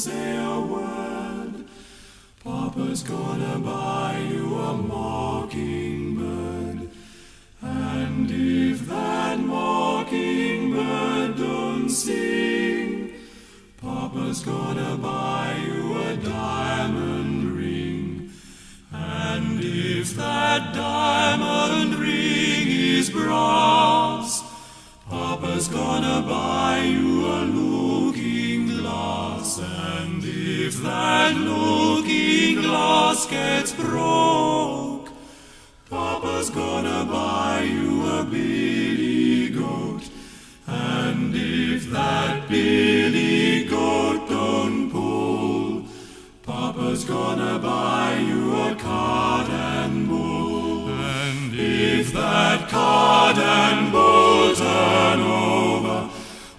say a word. Papa's gonna buy you a mockingbird. And if that mockingbird don't sing, Papa's gonna buy you a diamond ring. And if that diamond ring is brass, Papa's gonna buy you a looking glass. And if that looking glass gets broke, Papa's gonna buy you a billy goat. And if that billy goat don't pull, Papa's gonna buy you a cart and bull. And if that cart and bull turn over,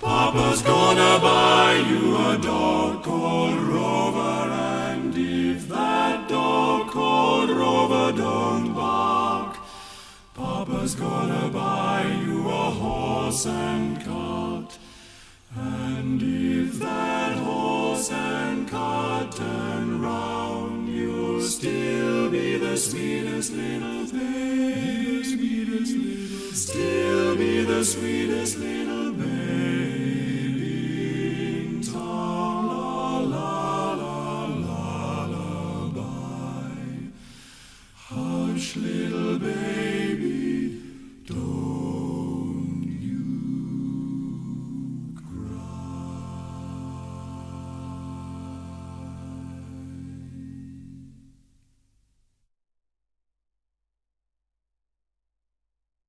Papa's gonna buy you a dog called Rover. And if that dog called Rover don't bark, Papa's gonna buy you a horse and cart. And if that horse and cart turn round, you'll still be the sweetest little thing. Still be the sweetest little babe.